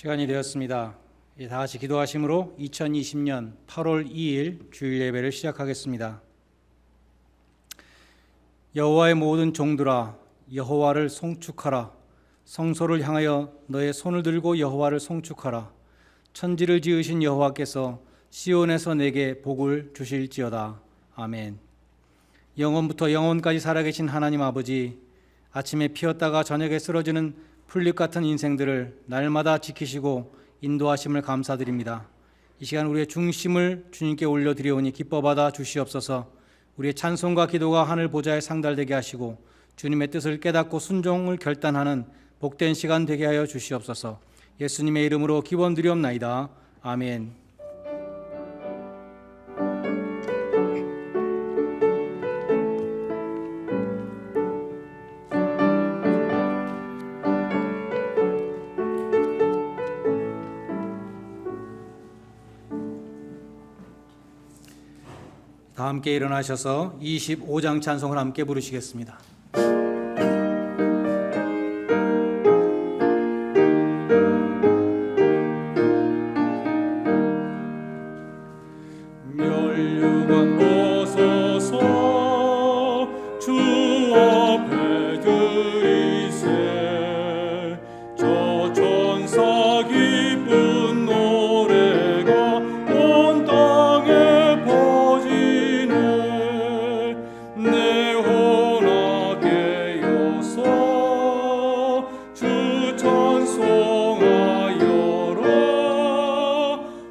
시간이 되었습니다. 다 같이 기도하심으로 2020년 8월 2일 주일 예배를 시작하겠습니다. 여호와의 모든 종들아, 여호와를 송축하라. 성소를 향하여 너의 손을 들고 여호와를 송축하라. 천지를 지으신 여호와께서 시온에서 내게 복을 주실지어다. 아멘. 영원부터 영원까지 살아계신 하나님 아버지, 아침에 피었다가 저녁에 쓰러지는 풀잎 같은 인생들을 날마다 지키시고 인도하심을 감사드립니다. 이 시간 우리의 중심을 주님께 올려드리오니 기뻐받아 주시옵소서. 우리의 찬송과 기도가 하늘 보좌에 상달되게 하시고 주님의 뜻을 깨닫고 순종을 결단하는 복된 시간 되게 하여 주시옵소서. 예수님의 이름으로 기원드리옵나이다. 아멘. 다 함께 일어나셔서 25장 찬송을 함께 부르시겠습니다. 멸류관 벗어서 주 앞에 드리세. 저 천사 기쁜 노래가 온 땅에 퍼지네. 내 혼하게 여서 주 찬송하여라.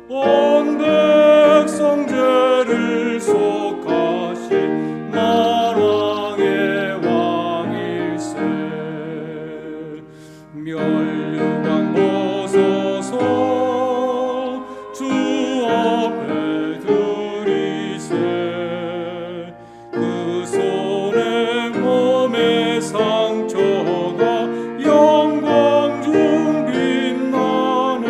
온 백성 죄를 속하신 만왕의 왕일세. 멸류관 벗어서 주 앞에 드리세. 그 손에 몸의 상처가 영광 중 빛나네.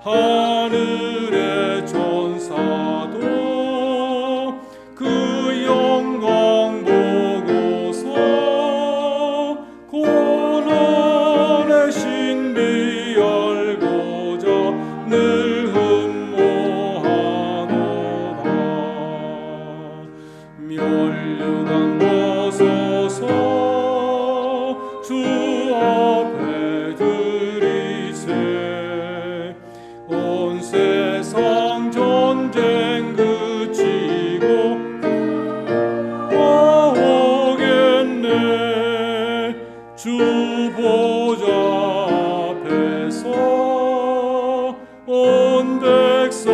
하늘의 천사도 그 영광 보고서 고난의 신비 알고자 늘 흠모하노라. 멸류관 벗어서 주 앞에 드리세. 온 세상 전쟁 그치고 오겠네. 주 보좌 앞에서 온 백성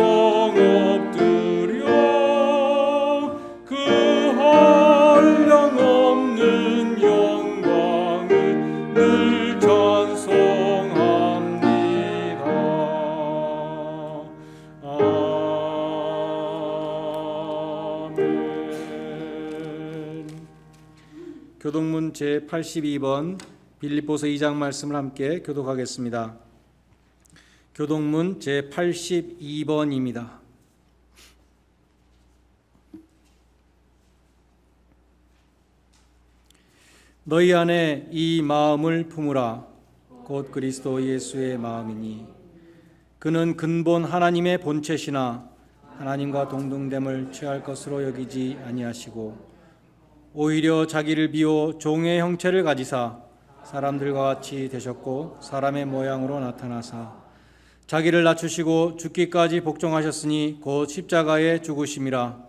엎드려 그 한량없는 영광을 늘 찬송합니다. 아멘. 교독문 제82번 빌립보서 2장 말씀을 함께 교독하겠습니다. 교독문 제82번입니다. 너희 안에 이 마음을 품으라. 곧 그리스도 예수의 마음이니 그는 근본 하나님의 본체시나 하나님과 동등됨을 취할 것으로 여기지 아니하시고 오히려 자기를 비워 종의 형체를 가지사 사람들과 같이 되셨고 사람의 모양으로 나타나사 자기를 낮추시고 죽기까지 복종하셨으니 곧 십자가에 죽으심이라.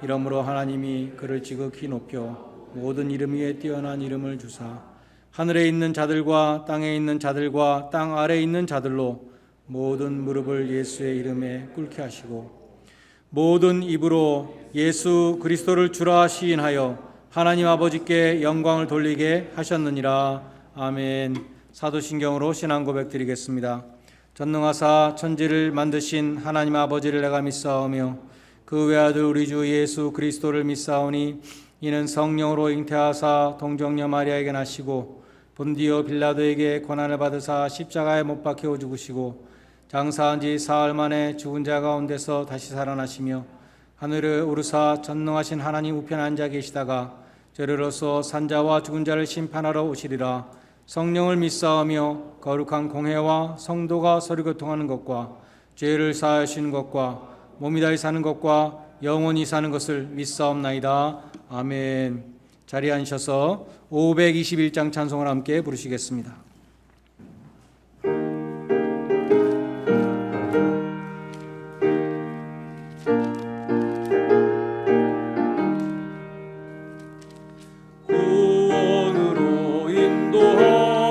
이러므로 하나님이 그를 지극히 높여 모든 이름 위에 뛰어난 이름을 주사 하늘에 있는 자들과 땅에 있는 자들과 땅 아래에 있는 자들로 모든 무릎을 예수의 이름에 꿇게 하시고 모든 입으로 예수 그리스도를 주라 시인하여 하나님 아버지께 영광을 돌리게 하셨느니라. 아멘. 사도신경으로 신앙 고백 드리겠습니다. 전능하사 천지를 만드신 하나님 아버지를 내가 믿사오며 그 외아들 우리 주 예수 그리스도를 믿사오니 이는 성령으로 잉태하사 동정녀 마리아에게 나시고 본디오 빌라도에게 고난을 받으사 십자가에 못 박혀 죽으시고 장사한 지 사흘 만에 죽은 자 가운데서 다시 살아나시며 하늘에 오르사 전능하신 하나님 우편에 앉아 계시다가 저리로서 산자와 죽은 자를 심판하러 오시리라. 성령을 믿사오며 거룩한 공회와 성도가 서로 교통하는 것과 죄를 사하시는 것과 몸이 다히 사는 것과 영원히 사는 것을 믿사옵나이다. 아멘. 자리에 앉으셔서 521장 찬송을 함께 부르시겠습니다. 구원으로 인도하는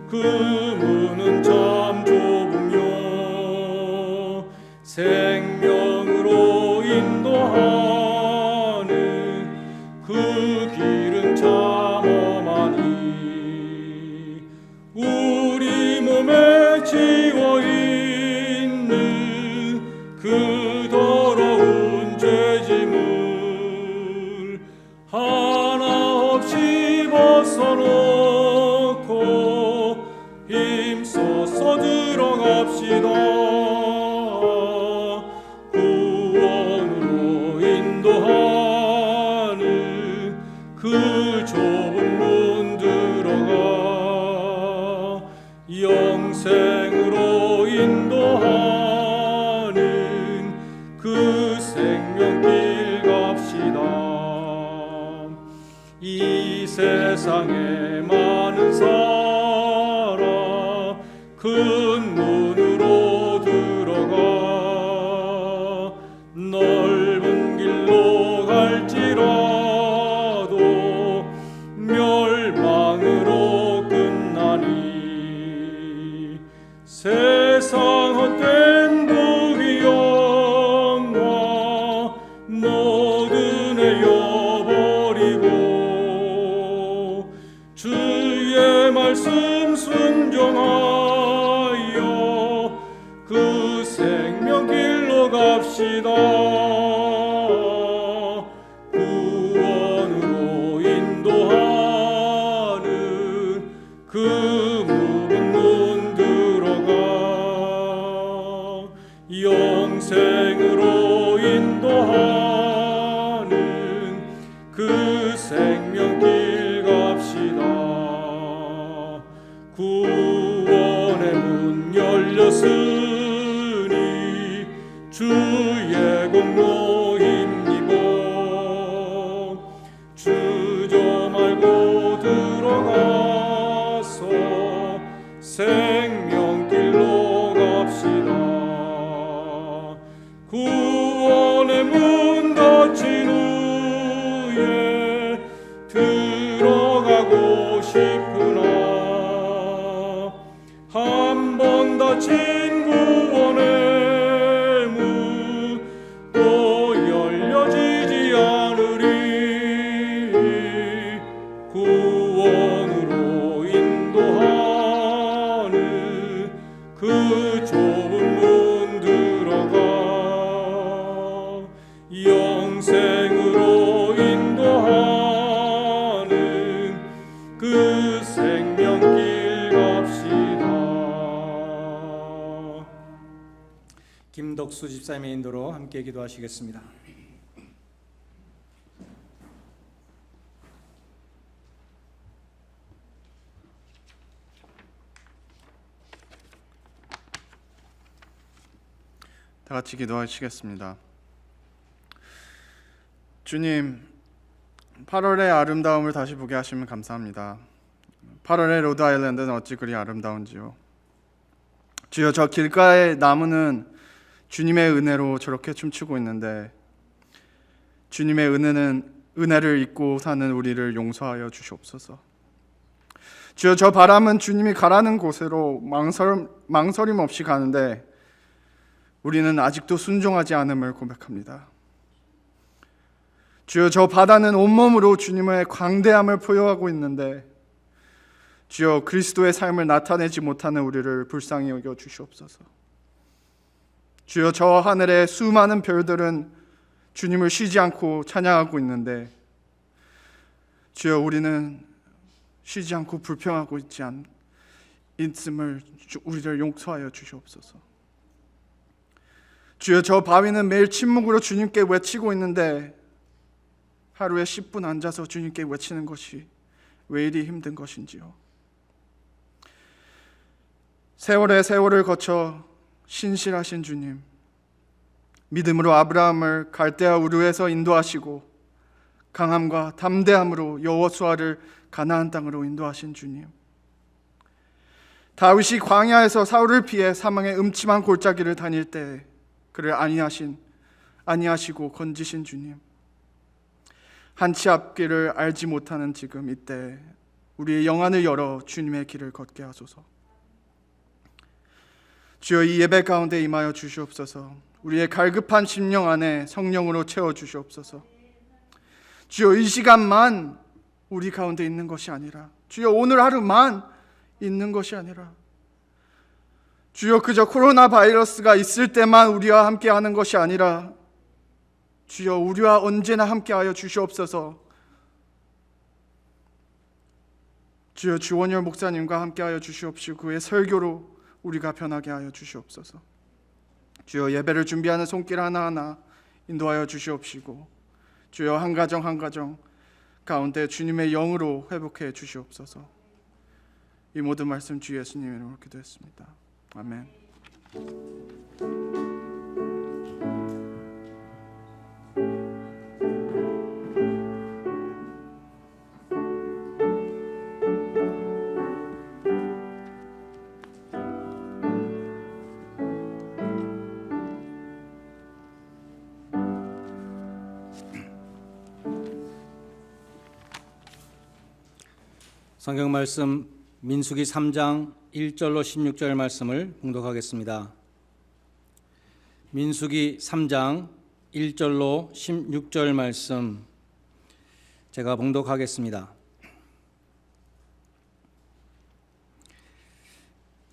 그 문은 참 좁으며 생명으로 인도하는 그 길은 참 험하니 우리 몸에 지워있는 그 더러운 죄짐을 하나 없이 벗어놓고 힘써서 들어갑시다. 구원으로 인도하는 그 좁은 문 들어가 영생으로 인도하는 그 생명길 갑시다. 이 세상에 많은 사람 큰 문으로 들어가 넓은 길로 갈지라도 멸망으로 끝나니 세상 헛된 부귀영화 모두 내어버리고 주의 말씀 순종하여 그 생명길로 갑시다. 구원으로 인도하는 그 묵은 문 들어가 영생으로 인도하는 그 생명길 갑시다. 구원의 문 열렸으니 주의 공로 힘입어 주저 말고 들어가서 생명길로 갑시다. 구원의 문 닫힌 후에 들어가고 싶으나 한 번 닫힌 구원의 문 또 열려지지 않으리. 구원으로 인도하는 그 좁은 문 들어가 영생으로 인도하는 그 생명길 갑시다. 김덕수 집사님의 인도로 함께 기도하시겠습니다. 다 같이 기도하시겠습니다. 주님, 8월의 아름다움을 다시 보게 하시면 감사합니다. 8월의 로드아일랜드는 어찌 그리 아름다운지요. 주여, 저 길가의 나무는 주님의 은혜로 저렇게 춤추고 있는데 주님의 은혜를 잊고 사는 우리를 용서하여 주시옵소서. 주여, 저 바람은 주님이 가라는 곳으로 망설임 없이 가는데 우리는 아직도 순종하지 않음을 고백합니다. 주여, 저 바다는 온몸으로 주님의 광대함을 포효하고 있는데 주여, 그리스도의 삶을 나타내지 못하는 우리를 불쌍히 여겨 주시옵소서. 주여, 저 하늘의 수많은 별들은 주님을 쉬지 않고 찬양하고 있는데 주여, 우리는 쉬지 않고 불평하고 있음을 우리를 용서하여 주시옵소서. 주여, 저 바위는 매일 침묵으로 주님께 외치고 있는데 하루에 10분 앉아서 주님께 외치는 것이 왜 이리 힘든 것인지요. 세월의 세월을 거쳐 신실하신 주님, 믿음으로 아브라함을 갈대아 우르에서 인도하시고 강함과 담대함으로 여호수아를 가나안 땅으로 인도하신 주님, 다윗이 광야에서 사울을 피해 사망의 음침한 골짜기를 다닐 때 그를 아니하시고 건지신 주님, 한치 앞길을 알지 못하는 지금 이때 우리의 영안을 열어 주님의 길을 걷게 하소서. 주여, 이 예배 가운데 임하여 주시옵소서. 우리의 갈급한 심령 안에 성령으로 채워 주시옵소서. 주여, 이 시간만 우리 가운데 있는 것이 아니라, 주여, 오늘 하루만 있는 것이 아니라, 주여, 그저 코로나 바이러스가 있을 때만 우리와 함께 하는 것이 아니라, 주여, 우리와 언제나 함께하여 주시옵소서. 주여, 주원열 목사님과 함께하여 주시옵시고 그의 설교로 우리가 변하게 하여 주시옵소서. 주여, 예배를 준비하는 손길 하나하나 인도하여 주시옵시고 주여, 한 가정 한 가정 가운데 주님의 영으로 회복해 주시옵소서. 이 모든 말씀 주 예수님의 이름으로 기도했습니다. 아멘. 성경 말씀 민수기 3장 1절로 16절 말씀을 봉독하겠습니다. 민수기 3장 1절로 16절 말씀 제가 봉독하겠습니다.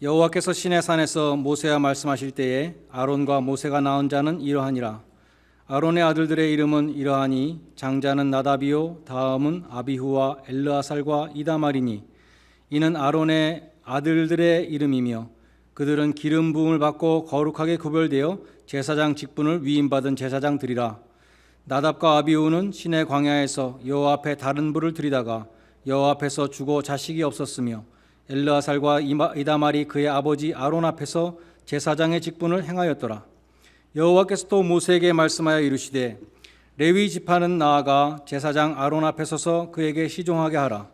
여호와께서 시내산에서 모세와 말씀하실 때에 아론과 모세가 낳은 자는 이러하니라. 아론의 아들들의 이름은 이러하니 장자는 나답이요 다음은 아비후와 엘르아살과 이다말이니 이는 아론의 아들들의 이름이며 그들은 기름 부음을 받고 거룩하게 구별되어 제사장 직분을 위임받은 제사장들이라. 나답과 아비후는 시내 광야에서 여호와 앞에 다른 불을 들이다가 여호와 앞에서 죽어 자식이 없었으며 엘르아살과 이다말이 그의 아버지 아론 앞에서 제사장의 직분을 행하였더라. 여호와께서 또 모세에게 말씀하여 이르시되 레위 지파는 나아가 제사장 아론 앞에 서서 그에게 시종하게 하라.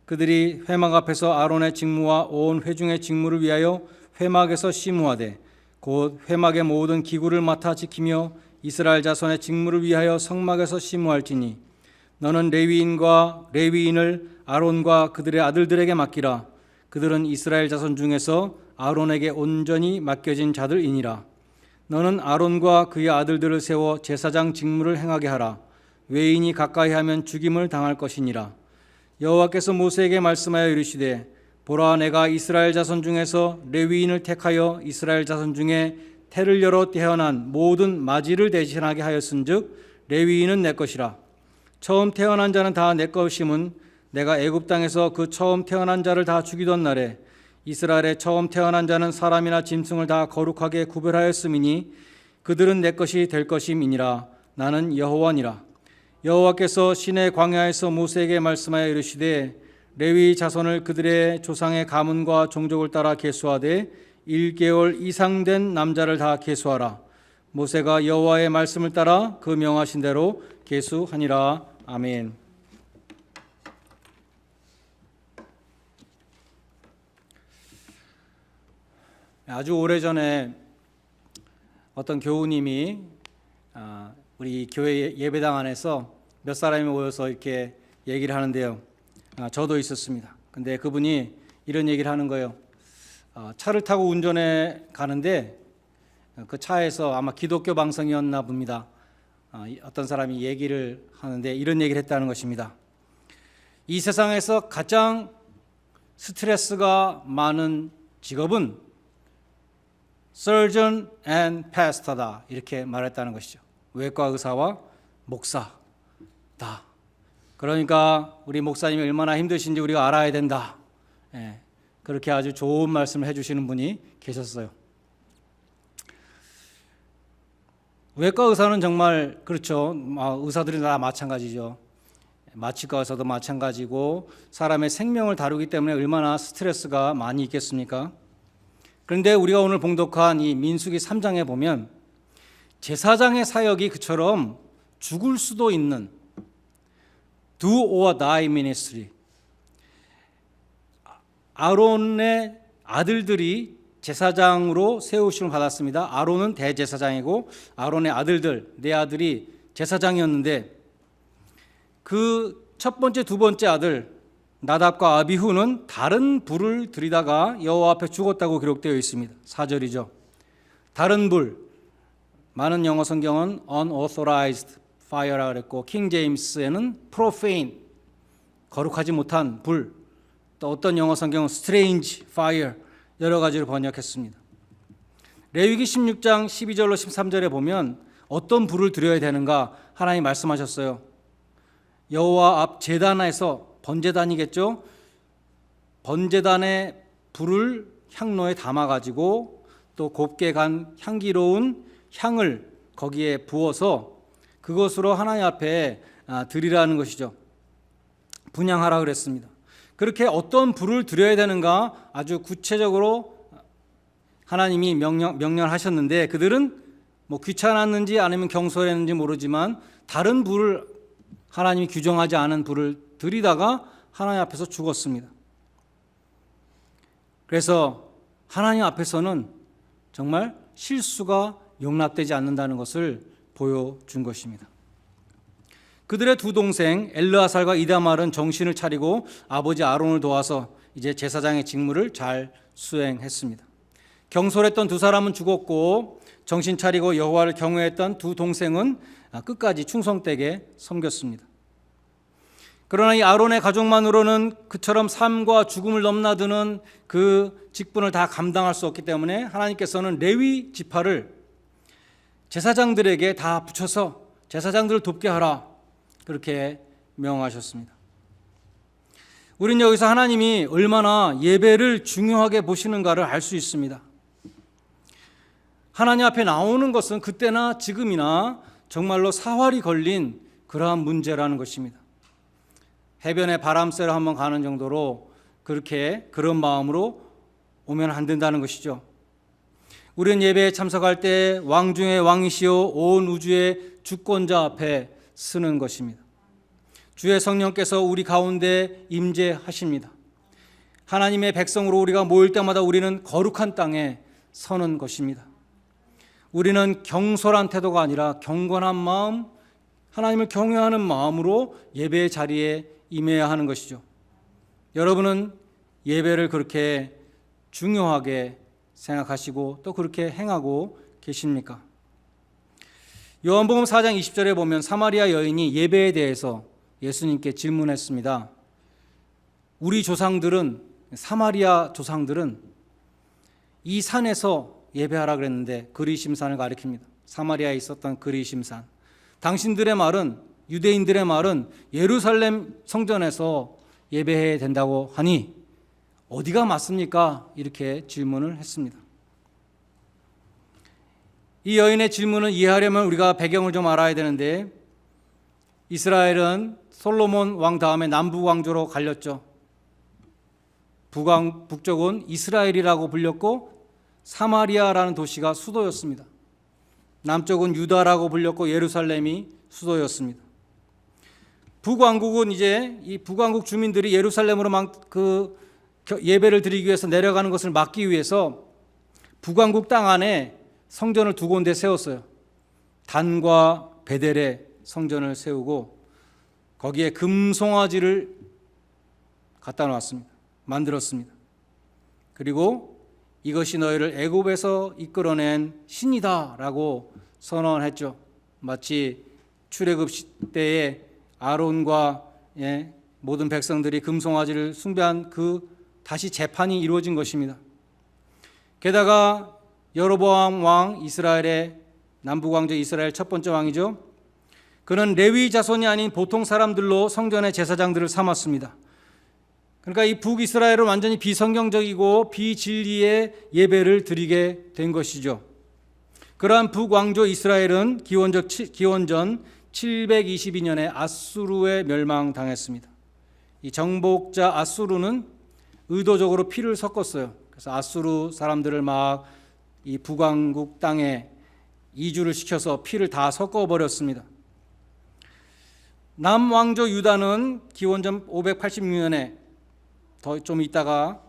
그들이 회막 앞에서 아론의 직무와 온 회중의 직무를 위하여 회막에서 심우하되 곧 회막의 모든 기구를 맡아 지키며 이스라엘 자손의 직무를 위하여 성막에서 심우할지니 너는 레위인을 아론과 그들의 아들들에게 맡기라. 그들은 이스라엘 자손 중에서 아론에게 온전히 맡겨진 자들이니라. 너는 아론과 그의 아들들을 세워 제사장 직무를 행하게 하라. 외인이 가까이 하면 죽임을 당할 것이니라. 여호와께서 모세에게 말씀하여 이르시되 보라, 내가 이스라엘 자손 중에서 레위인을 택하여 이스라엘 자손 중에 태를 열어 태어난 모든 마지를 대신하게 하였은즉 레위인은 내 것이라. 처음 태어난 자는 다 내 것임은 내가 애굽 땅에서 그 처음 태어난 자를 다 죽이던 날에 이스라엘의 처음 태어난 자는 사람이나 짐승을 다 거룩하게 구별하였음이니 그들은 내 것이 될 것임이니라. 나는 여호와니라. 여호와께서 시내 광야에서 모세에게 말씀하여 이르시되 레위 자손을 그들의 조상의 가문과 종족을 따라 계수하되 1개월 이상 된 남자를 다 계수하라. 모세가 여호와의 말씀을 따라 그 명하신 대로 계수하니라. 아멘. 아주 오래전에 어떤 교우님이 우리 교회 예배당 안에서 몇 사람이 모여서 이렇게 얘기를 하는데요. 저도 있었습니다. 근데 그분이 이런 얘기를 하는 거예요. 차를 타고 운전해 가는데 그 차에서 아마 기독교 방송이었나 봅니다. 어떤 사람이 얘기를 하는데 이런 얘기를 했다는 것입니다. 이 세상에서 가장 스트레스가 많은 직업은 Surgeon and Pastor다, 이렇게 말했다는 것이죠. 외과 의사와 목사다. 그러니까 우리 목사님이 얼마나 힘드신지 우리가 알아야 된다. 그렇게 아주 좋은 말씀을 해주시는 분이 계셨어요. 외과 의사는 정말 그렇죠. 의사들이 다 마찬가지죠. 마취과에서도 마찬가지고 사람의 생명을 다루기 때문에 얼마나 스트레스가 많이 있겠습니까? 그런데 우리가 오늘 봉독한 이 민수기 3장에 보면 제사장의 사역이 그처럼 죽을 수도 있는 do or die ministry, 아론의 아들들이 제사장으로 세우심을 받았습니다. 아론은 대제사장이고 아론의 아들들, 네 아들이 제사장이었는데 그 첫 번째, 두 번째 아들 나답과 아비후는 다른 불을 들이다가 여호와 앞에 죽었다고 기록되어 있습니다. 4절이죠. 다른 불, 많은 영어 성경은 unauthorized fire라 그랬고 킹 제임스에는 profane, 거룩하지 못한 불, 또 어떤 영어 성경은 strange fire, 여러 가지로 번역했습니다. 레위기 16장 12절로 13절에 보면 어떤 불을 드려야 되는가 하나님 말씀하셨어요. 여호와 앞 제단에서, 번제단이겠죠, 번제단의 불을 향로에 담아가지고 또 곱게 간 향기로운 향을 거기에 부어서 그것으로 하나님 앞에 드리라는 것이죠. 분향하라 그랬습니다. 그렇게 어떤 불을 드려야 되는가 아주 구체적으로 하나님이 명령하셨는데 그들은 뭐 귀찮았는지 아니면 경솔했는지 모르지만 다른 불을, 하나님이 규정하지 않은 불을 드리다가 하나님 앞에서 죽었습니다. 그래서 하나님 앞에서는 정말 실수가 용납되지 않는다는 것을 보여준 것입니다. 그들의 두 동생 엘르아살과 이다말은 정신을 차리고 아버지 아론을 도와서 이제 제사장의 직무를 잘 수행했습니다. 경솔했던 두 사람은 죽었고 정신 차리고 여호와를 경외했던 두 동생은 끝까지 충성되게 섬겼습니다. 그러나 이 아론의 가족만으로는 그처럼 삶과 죽음을 넘나드는 그 직분을 다 감당할 수 없기 때문에 하나님께서는 레위 지파를 제사장들에게 다 붙여서 제사장들을 돕게 하라, 그렇게 명하셨습니다. 우리는 여기서 하나님이 얼마나 예배를 중요하게 보시는가를 알 수 있습니다. 하나님 앞에 나오는 것은 그때나 지금이나 정말로 사활이 걸린 그러한 문제라는 것입니다. 해변에 바람 쐬러 한번 가는 정도로 그런 마음으로 오면 안 된다는 것이죠. 우리는 예배에 참석할 때 왕 중의 왕이시오 온 우주의 주권자 앞에 서는 것입니다. 주의 성령께서 우리 가운데 임재하십니다. 하나님의 백성으로 우리가 모일 때마다 우리는 거룩한 땅에 서는 것입니다. 우리는 경솔한 태도가 아니라 경건한 마음, 하나님을 경외하는 마음으로 예배의 자리에 임해야 하는 것이죠. 여러분은 예배를 그렇게 중요하게 생각하시고 또 그렇게 행하고 계십니까? 요한복음 4장 20절에 보면 사마리아 여인이 예배에 대해서 예수님께 질문했습니다. 우리 조상들은, 사마리아 조상들은 이 산에서 예배하라 그랬는데, 그리심산을 가리킵니다. 사마리아에 있었던 그리심산. 당신들의 말은, 유대인들의 말은 예루살렘 성전에서 예배해야 된다고 하니 어디가 맞습니까? 이렇게 질문을 했습니다. 이 여인의 질문을 이해하려면 우리가 배경을 좀 알아야 되는데, 이스라엘은 솔로몬 왕 다음에 남부 왕조로 갈렸죠. 북쪽은 이스라엘이라고 불렸고 사마리아라는 도시가 수도였습니다. 남쪽은 유다라고 불렸고 예루살렘이 수도였습니다. 북왕국은 이제 이 북왕국 주민들이 예루살렘으로 예배를 드리기 위해서 내려가는 것을 막기 위해서 북왕국 땅 안에 성전을 두 군데 세웠어요. 단과 베델에 성전을 세우고 거기에 금송아지를 갖다 놓았습니다. 만들었습니다. 그리고 이것이 너희를 애굽에서 이끌어낸 신이다라고 선언했죠. 마치 출애굽 때에 아론과 모든 백성들이 금송아지를 숭배한 다시 재판이 이루어진 것입니다. 게다가 여로보암 왕, 이스라엘의 남북 왕조 이스라엘 첫 번째 왕이죠. 그는 레위 자손이 아닌 보통 사람들로 성전의 제사장들을 삼았습니다. 그러니까 이 북이스라엘은 완전히 비성경적이고 비진리의 예배를 드리게 된 것이죠. 그러한 북왕조 이스라엘은 기원전 722년에 아수르에 멸망당했습니다. 이 정복자 아수르는 의도적으로 피를 섞었어요. 그래서 아수르 사람들을 막 이 북왕국 땅에 이주를 시켜서 피를 다 섞어버렸습니다. 남왕조 유다는 기원전 586년에 더 좀 있다가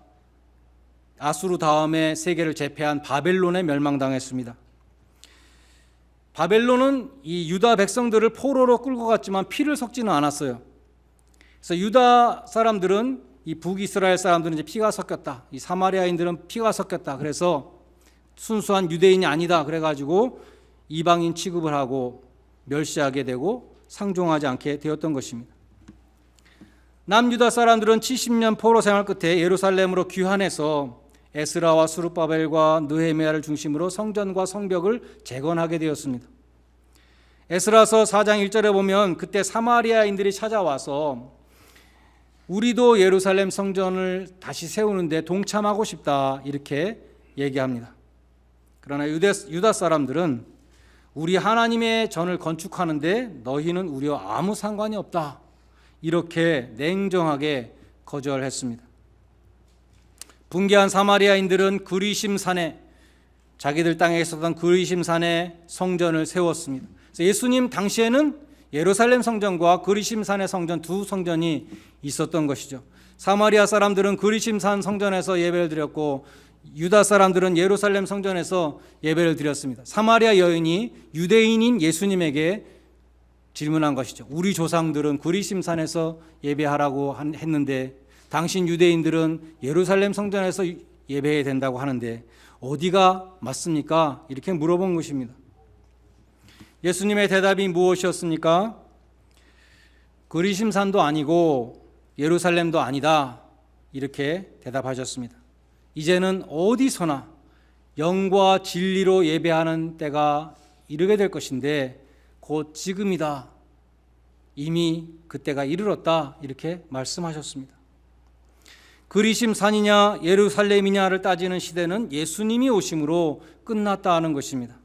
아수르 다음에 세계를 제패한 바벨론에 멸망당했습니다. 바벨론은 이 유다 백성들을 포로로 끌고 갔지만 피를 섞지는 않았어요. 그래서 유다 사람들은 이 북이스라엘 사람들은 이제 피가 섞였다. 이 사마리아인들은 피가 섞였다. 그래서 순수한 유대인이 아니다. 그래가지고 이방인 취급을 하고 멸시하게 되고 상종하지 않게 되었던 것입니다. 남유다 사람들은 70년 포로 생활 끝에 예루살렘으로 귀환해서 에스라와 스룹바벨과 느헤미야를 중심으로 성전과 성벽을 재건하게 되었습니다. 에스라서 4장 1절에 보면 그때 사마리아인들이 찾아와서 우리도 예루살렘 성전을 다시 세우는데 동참하고 싶다 이렇게 얘기합니다. 그러나 유다 사람들은 우리 하나님의 전을 건축하는데 너희는 우리와 아무 상관이 없다 이렇게 냉정하게 거절했습니다. 분개한 사마리아인들은 그리심산에 자기들 땅에 있었던 그리심산에 성전을 세웠습니다. 그래서 예수님 당시에는 예루살렘 성전과 그리심산의 성전 두 성전이 있었던 것이죠. 사마리아 사람들은 그리심산 성전에서 예배를 드렸고 유다 사람들은 예루살렘 성전에서 예배를 드렸습니다. 사마리아 여인이 유대인인 예수님에게 질문한 것이죠. 우리 조상들은 그리심산에서 예배하라고 했는데 당신 유대인들은 예루살렘 성전에서 예배해야 된다고 하는데 어디가 맞습니까? 이렇게 물어본 것입니다. 예수님의 대답이 무엇이었습니까? 그리심산도 아니고 예루살렘도 아니다 이렇게 대답하셨습니다. 이제는 어디서나 영과 진리로 예배하는 때가 이르게 될 것인데 곧 지금이다. 이미 그때가 이르렀다 이렇게 말씀하셨습니다. 그리심산이냐 예루살렘이냐를 따지는 시대는 예수님이 오심으로 끝났다 하는 것입니다.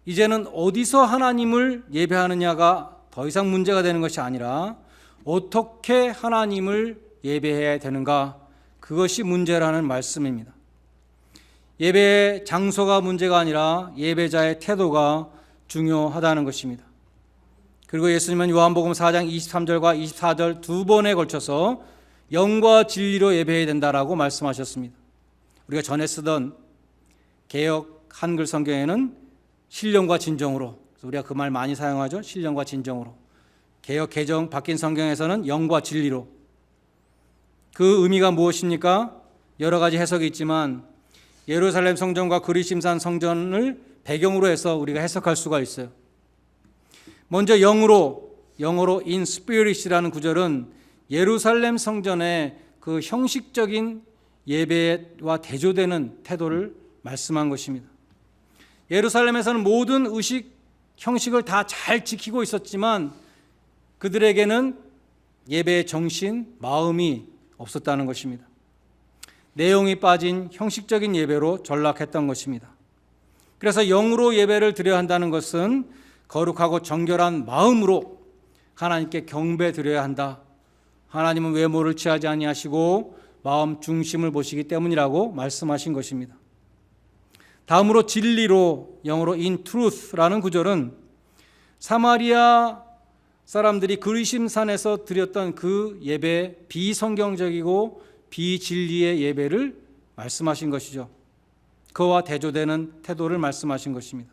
이제는 어디서 하나님을 예배하느냐가 더 이상 문제가 되는 것이 아니라 어떻게 하나님을 예배해야 되는가 그것이 문제라는 말씀입니다. 예배의 장소가 문제가 아니라 예배자의 태도가 중요하다는 것입니다. 그리고 예수님은 요한복음 4장 23절과 24절 두 번에 걸쳐서 영과 진리로 예배해야 된다라고 말씀하셨습니다. 우리가 전에 쓰던 개역 한글 성경에는 신령과 진정으로, 우리가 그 말 많이 사용하죠. 신령과 진정으로. 개역 개정 바뀐 성경에서는 영과 진리로. 그 의미가 무엇입니까? 여러 가지 해석이 있지만 예루살렘 성전과 그리심산 성전을 배경으로 해서 우리가 해석할 수가 있어요. 먼저 영어로 in spirit이라는 구절은 예루살렘 성전의 그 형식적인 예배와 대조되는 태도를 말씀한 것입니다. 예루살렘에서는 모든 의식, 형식을 다 잘 지키고 있었지만 그들에게는 예배의 정신, 마음이 없었다는 것입니다. 내용이 빠진 형식적인 예배로 전락했던 것입니다. 그래서 영으로 예배를 드려야 한다는 것은 거룩하고 정결한 마음으로 하나님께 경배 드려야 한다. 하나님은 외모를 취하지 아니하시고 마음 중심을 보시기 때문이라고 말씀하신 것입니다. 다음으로 진리로, 영어로 in truth라는 구절은 사마리아 사람들이 그리심산에서 드렸던 그 예배, 비성경적이고 비진리의 예배를 말씀하신 것이죠. 그와 대조되는 태도를 말씀하신 것입니다.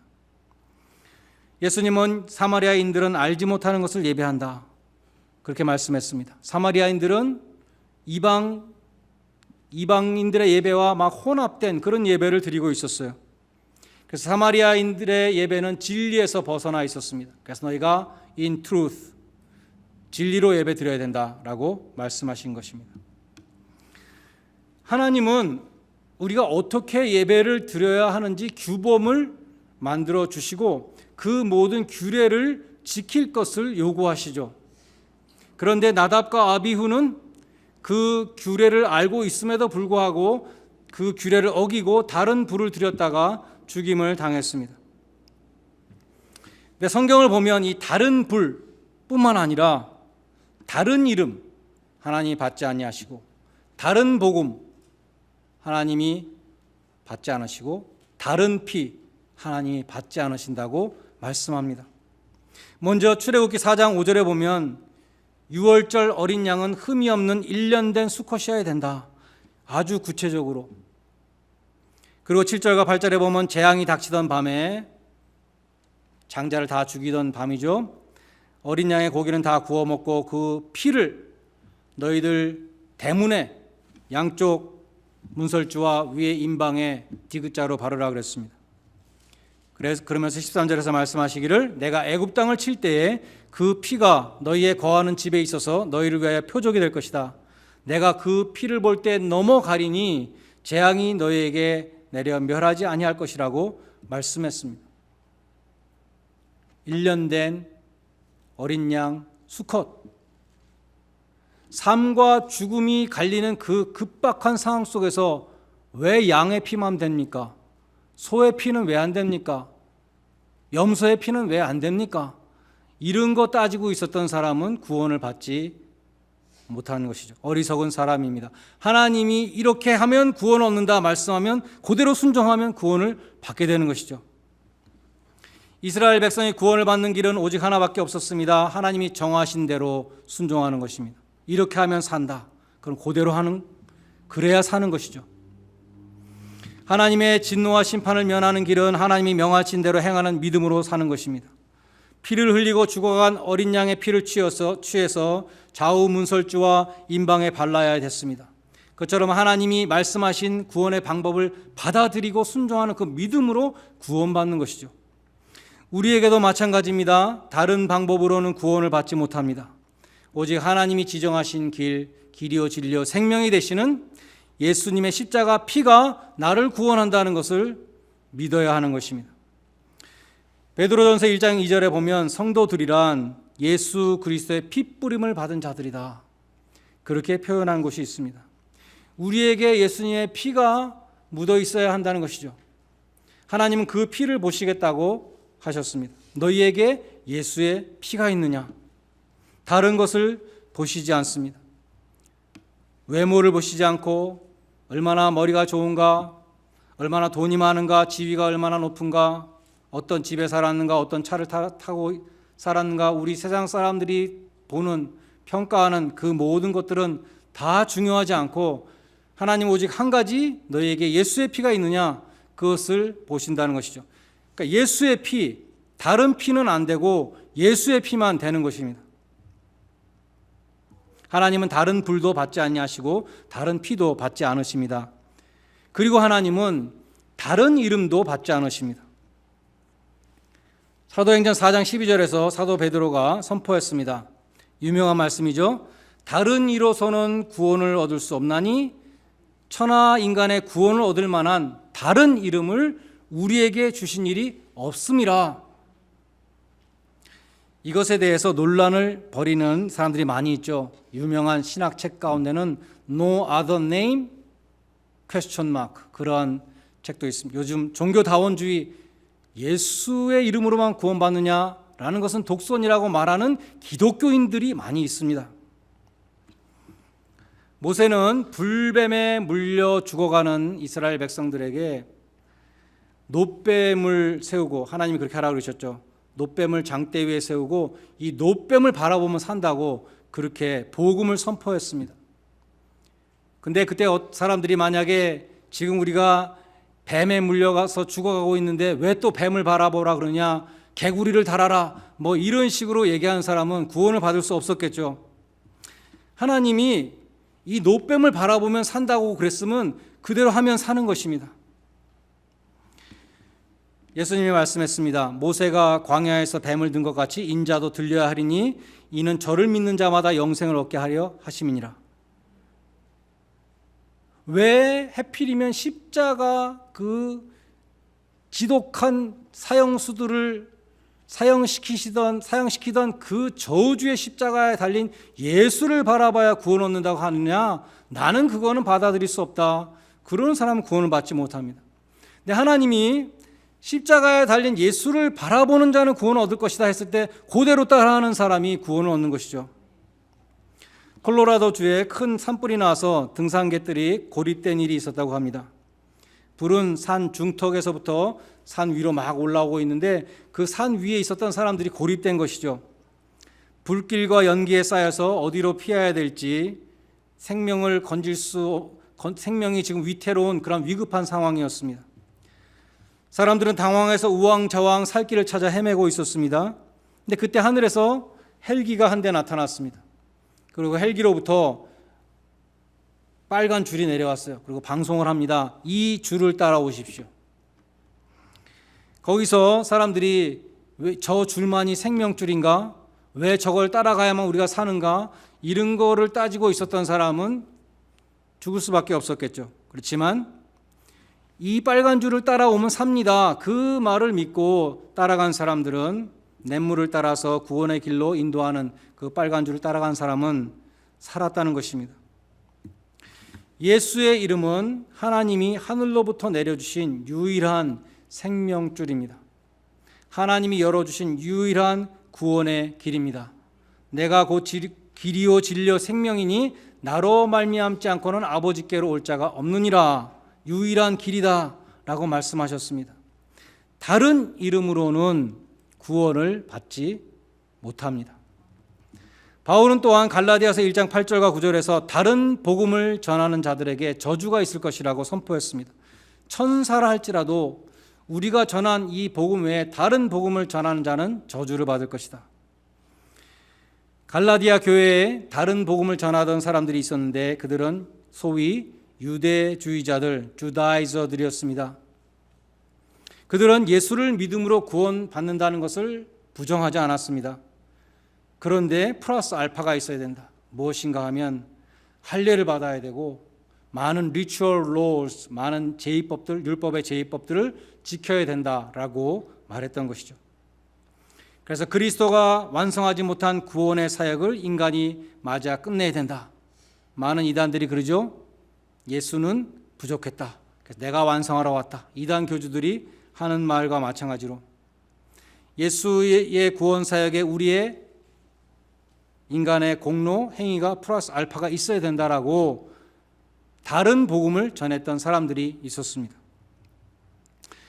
예수님은 사마리아인들은 알지 못하는 것을 예배한다 그렇게 말씀했습니다. 사마리아인들은 이방인들의 예배와 막 혼합된 그런 예배를 드리고 있었어요. 그래서 사마리아인들의 예배는 진리에서 벗어나 있었습니다. 그래서 너희가 in truth, 진리로 예배 드려야 된다라고 말씀하신 것입니다. 하나님은 우리가 어떻게 예배를 드려야 하는지 규범을 만들어 주시고 그 모든 규례를 지킬 것을 요구하시죠. 그런데 나답과 아비후는 그 규례를 알고 있음에도 불구하고 그 규례를 어기고 다른 불을 들였다가 죽임을 당했습니다. 근데 성경을 보면 이 다른 불뿐만 아니라 다른 이름 하나님이 받지 아니하시고, 다른 복음 하나님이 받지 않으시고, 다른 피 하나님이 받지 않으신다고 말씀합니다. 먼저 출애굽기 4장 5절에 보면 6월절 어린 양은 흠이 없는 1년 된 수컷이어야 된다. 아주 구체적으로. 그리고 7절과 8절에 보면 재앙이 닥치던 밤에, 장자를 다 죽이던 밤이죠. 어린 양의 고기는 다 구워 먹고 그 피를 너희들 대문에 양쪽 문설주와 위에 임방에 디귿자로 바르라 그랬습니다. 그러면서 13절에서 말씀하시기를 내가 애굽 땅을 칠 때에 그 피가 너희의 거하는 집에 있어서 너희를 위하여 표적이 될 것이다. 내가 그 피를 볼 때 넘어가리니 재앙이 너희에게 내려 멸하지 아니할 것이라고 말씀했습니다. 1년 된 어린 양 수컷, 삶과 죽음이 갈리는 그 급박한 상황 속에서 왜 양의 피만 됩니까? 소의 피는 왜 안 됩니까? 염소의 피는 왜 안 됩니까? 이런 거 따지고 있었던 사람은 구원을 받지 못하는 것이죠. 어리석은 사람입니다. 하나님이 이렇게 하면 구원 얻는다 말씀하면 그대로 순종하면 구원을 받게 되는 것이죠. 이스라엘 백성이 구원을 받는 길은 오직 하나밖에 없었습니다. 하나님이 정하신 대로 순종하는 것입니다. 이렇게 하면 산다. 그럼 그대로 그래야 사는 것이죠. 하나님의 진노와 심판을 면하는 길은 하나님이 명하신 대로 행하는 믿음으로 사는 것입니다. 피를 흘리고 죽어간 어린 양의 피를 취해서 좌우 문설주와 임방에 발라야 됐습니다. 그처럼 하나님이 말씀하신 구원의 방법을 받아들이고 순종하는 그 믿음으로 구원받는 것이죠. 우리에게도 마찬가지입니다. 다른 방법으로는 구원을 받지 못합니다. 오직 하나님이 지정하신 길이요 진리요 생명이 되시는 예수님의 십자가 피가 나를 구원한다는 것을 믿어야 하는 것입니다. 베드로전서 1장 2절에 보면 성도들이란 예수 그리스도의 핏부림을 받은 자들이다. 그렇게 표현한 곳이 있습니다. 우리에게 예수님의 피가 묻어 있어야 한다는 것이죠. 하나님은 그 피를 보시겠다고 하셨습니다. 너희에게 예수의 피가 있느냐? 다른 것을 보시지 않습니다. 외모를 보시지 않고 얼마나 머리가 좋은가, 얼마나 돈이 많은가, 지위가 얼마나 높은가, 어떤 집에 살았는가, 어떤 차를 타고 살았는가, 우리 세상 사람들이 보는, 평가하는 그 모든 것들은 다 중요하지 않고 하나님 오직 한 가지 너희에게 예수의 피가 있느냐, 그것을 보신다는 것이죠. 그러니까 예수의 피, 다른 피는 안 되고 예수의 피만 되는 것입니다. 하나님은 다른 불도 받지 아니하시고 다른 피도 받지 않으십니다. 그리고 하나님은 다른 이름도 받지 않으십니다. 사도행전 4장 12절에서 사도 베드로가 선포했습니다. 유명한 말씀이죠. 다른 이로서는 구원을 얻을 수 없나니 천하 인간의 구원을 얻을 만한 다른 이름을 우리에게 주신 일이 없음이라. 이것에 대해서 논란을 벌이는 사람들이 많이 있죠. 유명한 신학책 가운데는 No Other Name? question mark 그러한 책도 있습니다. 요즘 종교다원주의, 예수의 이름으로만 구원받느냐라는 것은 독선이라고 말하는 기독교인들이 많이 있습니다. 모세는 불뱀에 물려 죽어가는 이스라엘 백성들에게 놋뱀을 세우고, 하나님이 그렇게 하라고 그러셨죠. 놋뱀을 장대 위에 세우고 이 놋뱀을 바라보면 산다고 그렇게 복음을 선포했습니다. 근데 그때 사람들이 만약에 지금 우리가 뱀에 물려가서 죽어가고 있는데 왜 또 뱀을 바라보라 그러냐, 개구리를 달아라, 뭐 이런 식으로 얘기하는 사람은 구원을 받을 수 없었겠죠. 하나님이 이 놋뱀을 바라보면 산다고 그랬으면 그대로 하면 사는 것입니다. 예수님이 말씀했습니다. 모세가 광야에서 뱀을 든 것 같이 인자도 들려야 하리니 이는 저를 믿는 자마다 영생을 얻게 하려 하심이니라. 왜 하필이면 십자가 그 지독한 사형수들을 사형시키던 그 저주의 십자가에 달린 예수를 바라봐야 구원 얻는다고 하느냐? 나는 그거는 받아들일 수 없다. 그런 사람은 구원을 받지 못합니다. 근데 하나님이 십자가에 달린 예수를 바라보는 자는 구원을 얻을 것이다 했을 때 그대로 따라하는 사람이 구원을 얻는 것이죠. 콜로라도주에 큰 산불이 나서 등산객들이 고립된 일이 있었다고 합니다. 불은 산 중턱에서부터 산 위로 막 올라오고 있는데 그 산 위에 있었던 사람들이 고립된 것이죠. 불길과 연기에 쌓여서 어디로 피해야 될지 생명이 지금 위태로운 그런 위급한 상황이었습니다. 사람들은 당황해서 우왕좌왕 살 길을 찾아 헤매고 있었습니다. 근데 그때 하늘에서 헬기가 한 대 나타났습니다. 그리고 헬기로부터 빨간 줄이 내려왔어요. 그리고 방송을 합니다. 이 줄을 따라오십시오. 거기서 사람들이 왜 저 줄만이 생명줄인가? 왜 저걸 따라가야만 우리가 사는가? 이런 거를 따지고 있었던 사람은 죽을 수밖에 없었겠죠. 그렇지만 이 빨간 줄을 따라오면 삽니다. 그 말을 믿고 따라간 사람들은, 냇물을 따라서 구원의 길로 인도하는 그 빨간 줄을 따라간 사람은 살았다는 것입니다. 예수의 이름은 하나님이 하늘로부터 내려주신 유일한 생명줄입니다. 하나님이 열어주신 유일한 구원의 길입니다. 내가 곧 길이요 진리요 생명이니 나로 말미암지 않고는 아버지께로 올 자가 없느니라. 유일한 길이다 라고 말씀하셨습니다. 다른 이름으로는 구원을 받지 못합니다. 바울은 또한 갈라디아서 1장 8절과 9절에서 다른 복음을 전하는 자들에게 저주가 있을 것이라고 선포했습니다. 천사라 할지라도 우리가 전한 이 복음 외에 다른 복음을 전하는 자는 저주를 받을 것이다. 갈라디아 교회에 다른 복음을 전하던 사람들이 있었는데 그들은 소위 유대주의자들, 주다이저들이었습니다. 그들은 예수를 믿음으로 구원받는다는 것을 부정하지 않았습니다. 그런데 플러스 알파가 있어야 된다. 무엇인가 하면 할례를 받아야 되고 많은 ritual laws, 많은 제의법들, 율법의 제의법들을 지켜야 된다라고 말했던 것이죠. 그래서 그리스도가 완성하지 못한 구원의 사역을 인간이 맞아 끝내야 된다. 많은 이단들이 그러죠. 예수는 부족했다. 그래서 내가 완성하러 왔다. 이단 교주들이 하는 말과 마찬가지로 예수의 구원 사역에 우리의 인간의 공로, 행위가 플러스 알파가 있어야 된다라고 다른 복음을 전했던 사람들이 있었습니다.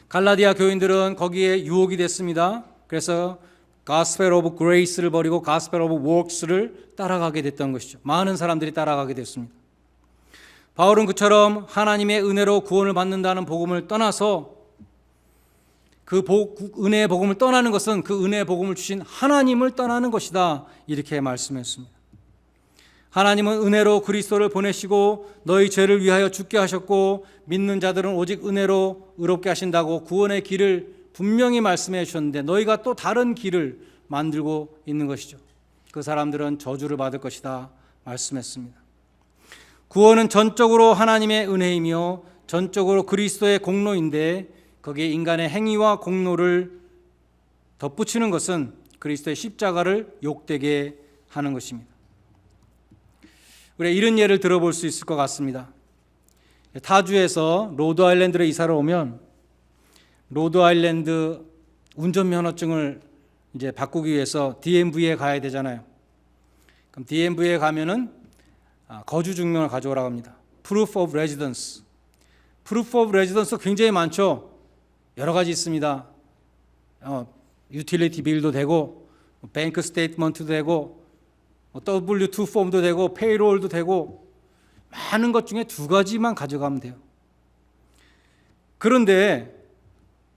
갈라디아 교인들은 거기에 유혹이 됐습니다. 그래서 Gospel of Grace를 버리고 Gospel of Works를 따라가게 됐던 것이죠. 많은 사람들이 따라가게 됐습니다. 바울은 그처럼 하나님의 은혜로 구원을 받는다는 복음을 떠나서 그 은혜의 복음을 떠나는 것은 그 은혜의 복음을 주신 하나님을 떠나는 것이다. 이렇게 말씀했습니다. 하나님은 은혜로 그리스도를 보내시고 너희 죄를 위하여 죽게 하셨고 믿는 자들은 오직 은혜로 의롭게 하신다고 구원의 길을 분명히 말씀해 주셨는데 너희가 또 다른 길을 만들고 있는 것이죠. 그 사람들은 저주를 받을 것이다 말씀했습니다. 구원은 전적으로 하나님의 은혜이며 전적으로 그리스도의 공로인데 거기에 인간의 행위와 공로를 덧붙이는 것은 그리스도의 십자가를 욕되게 하는 것입니다. 우리가 이런 예를 들어볼 수 있을 것 같습니다. 타주에서 로드 아일랜드로 이사를 오면 로드 아일랜드 운전면허증을 이제 바꾸기 위해서 DMV에 가야 되잖아요. 그럼 DMV에 가면은 거주 증명을 가져오라고 합니다. Proof of Residence. Proof of Residence가 굉장히 많죠. 여러 가지 있습니다. 유틸리티 빌도 되고 뱅크 스테이트먼트도 되고 W2 폼도 되고 페이롤도 되고 많은 것 중에 두 가지만 가져가면 돼요. 그런데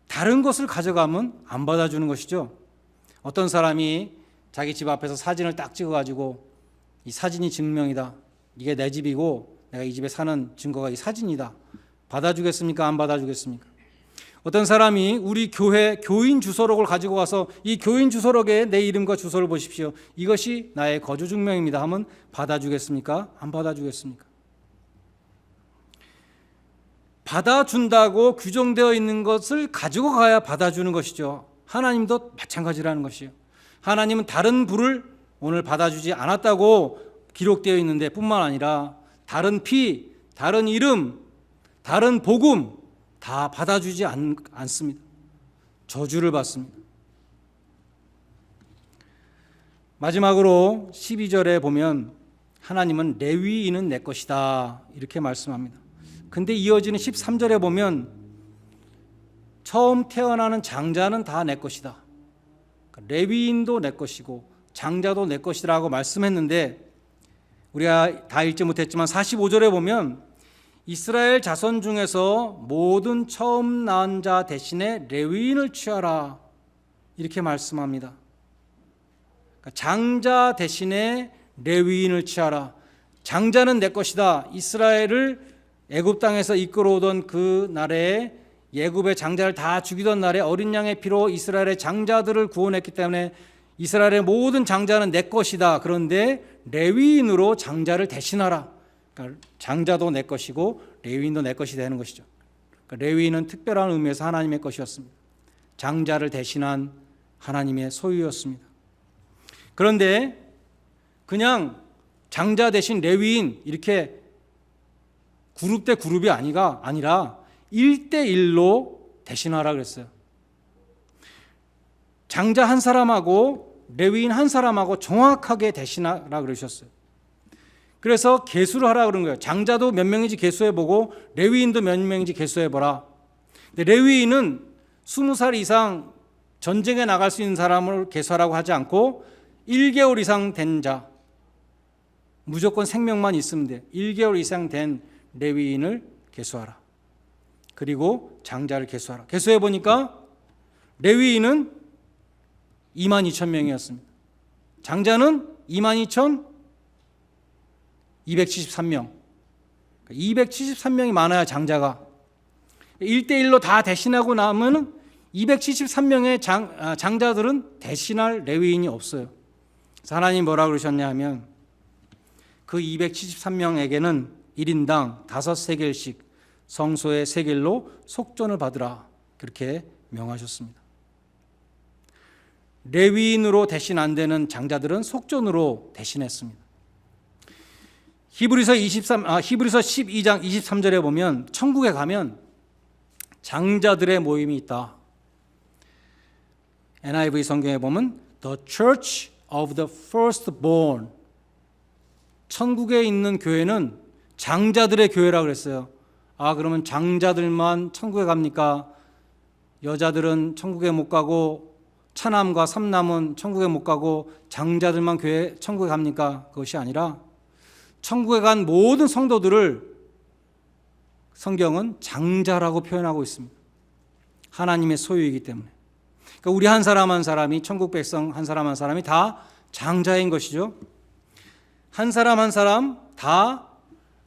다른 것을 가져가면 안 받아주는 것이죠. 어떤 사람이 자기 집 앞에서 사진을 딱 찍어가지고 이 사진이 증명이다. 이게 내 집이고 내가 이 집에 사는 증거가 이 사진이다. 받아주겠습니까? 안 받아주겠습니까? 어떤 사람이 우리 교회 교인 주소록을 가지고 와서 이 교인 주소록에 내 이름과 주소를 보십시오. 이것이 나의 거주 증명입니다 하면 받아주겠습니까? 안 받아주겠습니까? 받아준다고 규정되어 있는 것을 가지고 가야 받아주는 것이죠. 하나님도 마찬가지라는 것이에요. 하나님은 다른 불을 오늘 받아주지 않았다고 기록되어 있는데 뿐만 아니라 다른 피, 다른 이름, 다른 복음 다 받아주지 않습니다. 저주를 받습니다. 마지막으로 12절에 보면 하나님은 레위인은 내 것이다 이렇게 말씀합니다. 근데 이어지는 13절에 보면 처음 태어나는 장자는 다 내 것이다. 레위인도 내 것이고 장자도 내 것이라고 말씀했는데 우리가 다 읽지 못했지만 45절에 보면 이스라엘 자손 중에서 모든 처음 낳은 자 대신에 레위인을 취하라 이렇게 말씀합니다. 장자 대신에 레위인을 취하라. 장자는 내 것이다. 이스라엘을 애굽 땅에서 이끌어오던 그 날에 애굽의 장자를 다 죽이던 날에 어린 양의 피로 이스라엘의 장자들을 구원했기 때문에 이스라엘의 모든 장자는 내 것이다. 그런데 레위인으로 장자를 대신하라. 그러니까 장자도 내 것이고 레위인도 내 것이 되는 것이죠. 그러니까 레위인은 특별한 의미에서 하나님의 것이었습니다. 장자를 대신한 하나님의 소유였습니다. 그런데 그냥 장자 대신 레위인 이렇게 그룹 대 그룹이 아니라 1대1로 대신하라 그랬어요. 장자 한 사람하고 레위인 한 사람하고 정확하게 대신하라 그러셨어요. 그래서 계수를 하라 그런 거예요. 장자도 몇 명인지 계수해보고 레위인도 몇 명인지 계수해보라. 근데 레위인은 20살 이상 전쟁에 나갈 수 있는 사람을 계수하라고 하지 않고 1개월 이상 된 자, 무조건 생명만 있으면 돼. 1개월 이상 된 레위인을 계수하라. 그리고 장자를 계수하라. 계수해보니까 레위인은 22,000명이었습니다. 장자는 22,273명. 273명이 많아야 장자가. 1대1로 다 대신하고 나면 273명의 장자들은 대신할 레위인이 없어요. 그래서 하나님 뭐라고 그러셨냐 하면 그 273명에게는 1인당 5세겔씩 성소의 세겔로 속전을 받으라 그렇게 명하셨습니다. 레위인으로 대신 안 되는 장자들은 속전으로 대신했습니다. 히브리서 12장 23절에 보면 천국에 가면 장자들의 모임이 있다. NIV 성경에 보면 The Church of the Firstborn, 천국에 있는 교회는 장자들의 교회라고 그랬어요. 그러면 장자들만 천국에 갑니까? 여자들은 천국에 못 가고 차남과 삼남은 천국에 못 가고 장자들만 천국에 갑니까? 그것이 아니라 천국에 간 모든 성도들을 성경은 장자라고 표현하고 있습니다. 하나님의 소유이기 때문에. 그러니까 우리 한 사람 한 사람이, 천국 백성 한 사람 한 사람이 다 장자인 것이죠. 한 사람 한 사람 다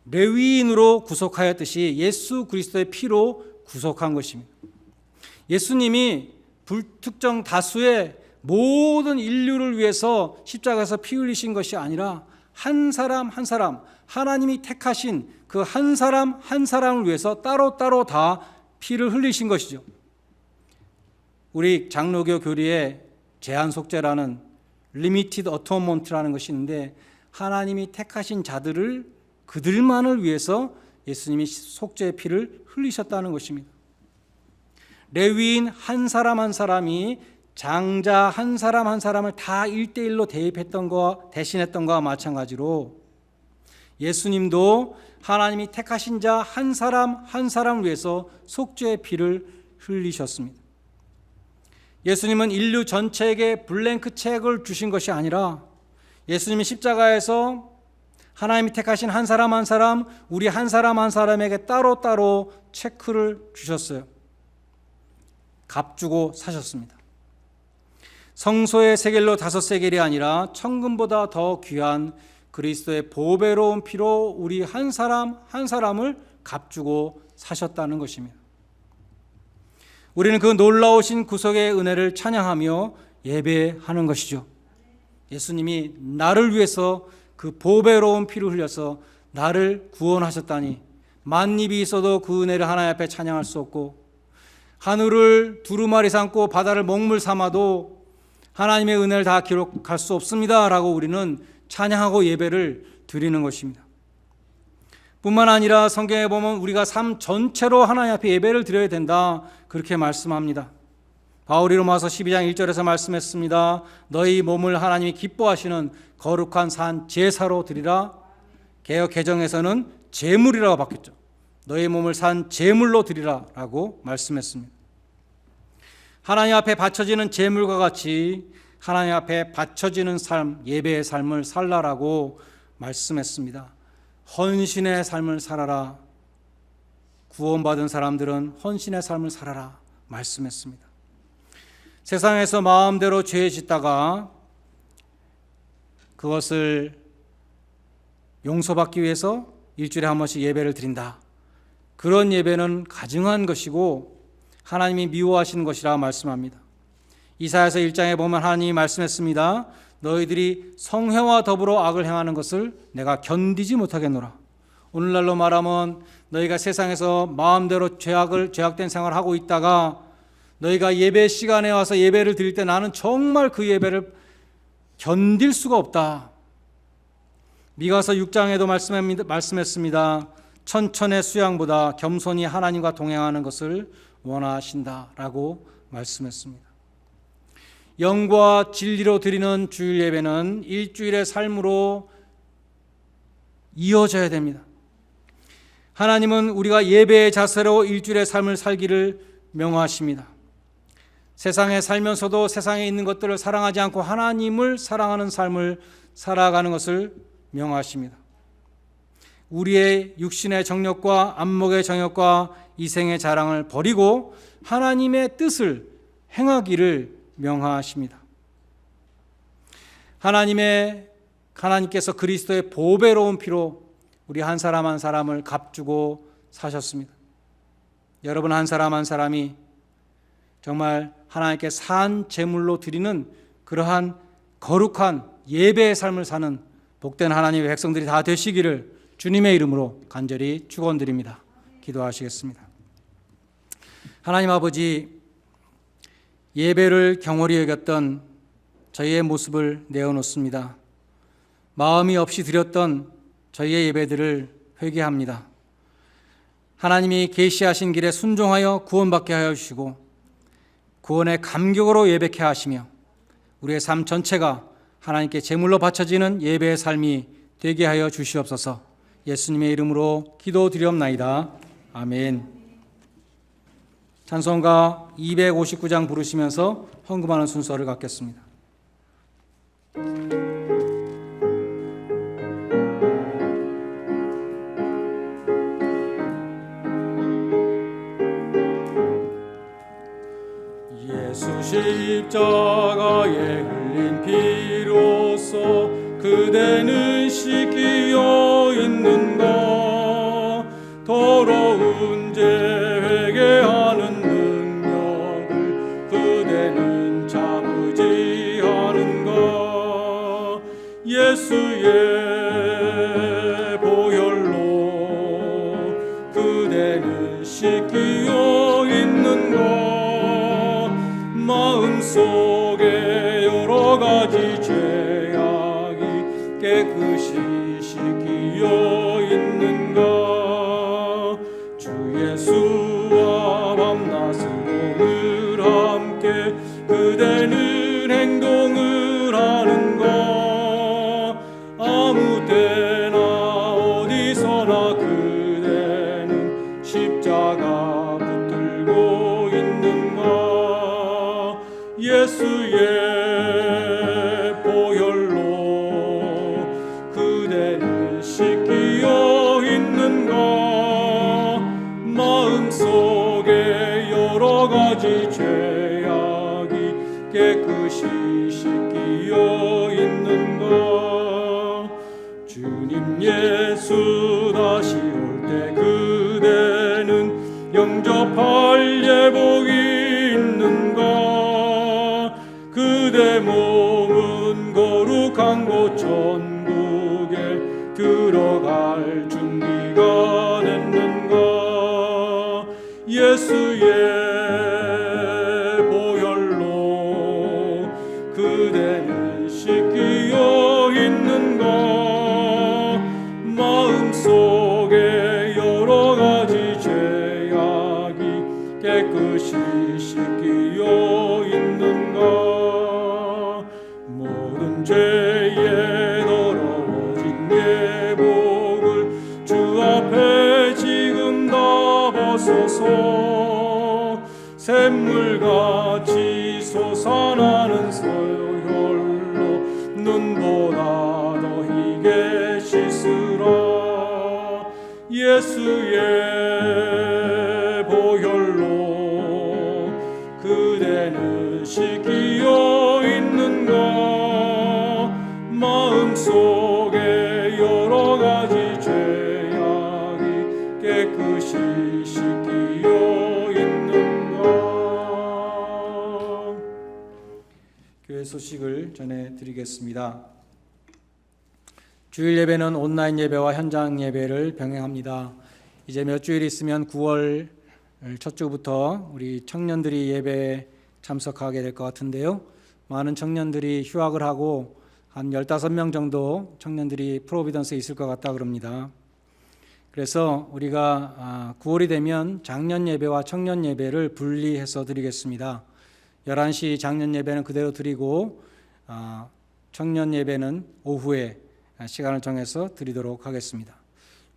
레위인으로 구속하였듯이 예수 그리스도의 피로 구속한 것입니다. 예수님이 불특정 다수의 모든 인류를 위해서 십자가에서 피 흘리신 것이 아니라 한 사람 한 사람, 하나님이 택하신 그 한 사람 한 사람을 위해서 따로따로 다 피를 흘리신 것이죠. 우리 장로교 교리에 제한 속죄라는 Limited Atonement라는 것이 있는데 하나님이 택하신 자들을 그들만을 위해서 예수님이 속죄의 피를 흘리셨다는 것입니다. 레위인 한 사람 한 사람이 장자 한 사람 한 사람을 다 1대1로 대신했던 것과 마찬가지로 예수님도 하나님이 택하신 자 한 사람 한 사람을 위해서 속죄의 피를 흘리셨습니다. 예수님은 인류 전체에게 블랭크 책을 주신 것이 아니라 예수님이 십자가에서 하나님이 택하신 한 사람 한 사람, 우리 한 사람 한 사람에게 따로따로 체크를 주셨어요. 값 주고 사셨습니다. 성소의 세겔로 5세겔이 아니라 천금보다 더 귀한 그리스도의 보배로운 피로 우리 한 사람 한 사람을 값 주고 사셨다는 것입니다. 우리는 그 놀라우신 구속의 은혜를 찬양하며 예배하는 것이죠. 예수님이 나를 위해서 그 보배로운 피를 흘려서 나를 구원하셨다니 만입이 있어도 그 은혜를 하나님 앞에 찬양할 수 없고 하늘을 두루마리 삼고 바다를 먹물 삼아도 하나님의 은혜를 다 기록할 수 없습니다 라고 우리는 찬양하고 예배를 드리는 것입니다. 뿐만 아니라 성경에 보면 우리가 삶 전체로 하나님 앞에 예배를 드려야 된다 그렇게 말씀합니다. 바울이 로마서 12장 1절에서 말씀했습니다. 너희 몸을 하나님이 기뻐하시는 거룩한 산 제사로 드리라. 개역 개정에서는 제물이라고 바뀌었죠. 너희 몸을 산 제물로 드리라 라고 말씀했습니다. 하나님 앞에 바쳐지는 제물과 같이 하나님 앞에 바쳐지는 삶, 예배의 삶을 살라라고 말씀했습니다. 헌신의 삶을 살아라. 구원받은 사람들은 헌신의 삶을 살아라 말씀했습니다. 세상에서 마음대로 죄 짓다가 그것을 용서받기 위해서 일주일에 한 번씩 예배를 드린다. 그런 예배는 가증한 것이고 하나님이 미워하시는 것이라 말씀합니다. 이사야서 1장에 보면 하나님이 말씀했습니다. 너희들이 성회와 더불어 악을 행하는 것을 내가 견디지 못하겠노라. 오늘날로 말하면 너희가 세상에서 마음대로 죄악된 생활을 하고 있다가 너희가 예배 시간에 와서 예배를 드릴 때 나는 정말 그 예배를 견딜 수가 없다. 미가서 6장에도 말씀했습니다. 천천의 수양보다 겸손히 하나님과 동행하는 것을 원하신다라고 말씀했습니다. 영과 진리로 드리는 주일 예배는 일주일의 삶으로 이어져야 됩니다. 하나님은 우리가 예배의 자세로 일주일의 삶을 살기를 명하십니다. 세상에 살면서도 세상에 있는 것들을 사랑하지 않고 하나님을 사랑하는 삶을 살아가는 것을 명하십니다. 우리의 육신의 정욕과 안목의 정욕과 이생의 자랑을 버리고 하나님의 뜻을 행하기를 명하십니다. 하나님께서 그리스도의 보배로운 피로 우리 한 사람 한 사람을 값주고 사셨습니다. 여러분 한 사람 한 사람이 정말 하나님께 산 제물로 드리는 그러한 거룩한 예배의 삶을 사는 복된 하나님의 백성들이 다 되시기를 주님의 이름으로 간절히 축원드립니다. 기도하시겠습니다. 하나님 아버지, 예배를 경홀히 여겼던 저희의 모습을 내어놓습니다. 마음이 없이 드렸던 저희의 예배들을 회개합니다. 하나님이 계시하신 길에 순종하여 구원받게 하여 주시고 구원의 감격으로 예배케 하시며 우리의 삶 전체가 하나님께 제물로 바쳐지는 예배의 삶이 되게 하여 주시옵소서. 예수님의 이름으로 기도드리옵나이다. 아멘. 찬송가 259장 부르시면서 헌금하는 순서를 갖겠습니다. 예수 십자가에 흘린 피로써 그대는 씻기어 있는가. 더러운 죄 회개하는 능력을 그대는 참으지 않은가. 예수의 보혈로 그대는 씻기어 있는가. 마음속에 여러 가지 죄악이 깨끗이 씻기어 있는가. 주 예수와 밤낮으로 늘 함께 그대는 행동을 하는가. 아무 때나 어디서나 그대는 십자가 붙들고 있는가. 예수의 보혈로 그대는 씻기어 있는가. 마음속에 여러 가지 죄악이 깨끗이 씻기어 있는가. 주님 예수 다시 올 때 그대는 영접할 예복이 있는가. 그대 몸은 거룩한 곳 천국에 들어갈 준비가 됐는가. 예수의 보혈로 그대는 씻기어 있는가. 마음속에 여러 가지 죄악이 깨끗이 씻기어 있는가. 모든 죄에 더러워진 예복을 주 앞에 지금 다 벗어서 샘물같이 솟아나는 서열로 눈보다 더 희게 씻으라. 예수의 보혈로 그대는 씻기어 있는가. 마음속에 여러 가지 죄악이 깨끗이 씻기어 있는가. 교회 소식을 전해드리겠습니다. 주일 예배는 온라인 예배와 현장 예배를 병행합니다. 이제 몇 주일 있으면 9월 첫 주부터 우리 청년들이 예배에 참석하게 될 것 같은데요. 많은 청년들이 휴학을 하고 한 15명 정도 청년들이 프로비던스에 있을 것 같다 그럽니다. 그래서 우리가 9월이 되면 장년 예배와 청년 예배를 분리해서 드리겠습니다. 11시 장년 예배는 그대로 드리고 청년 예배는 오후에 시간을 정해서 드리도록 하겠습니다.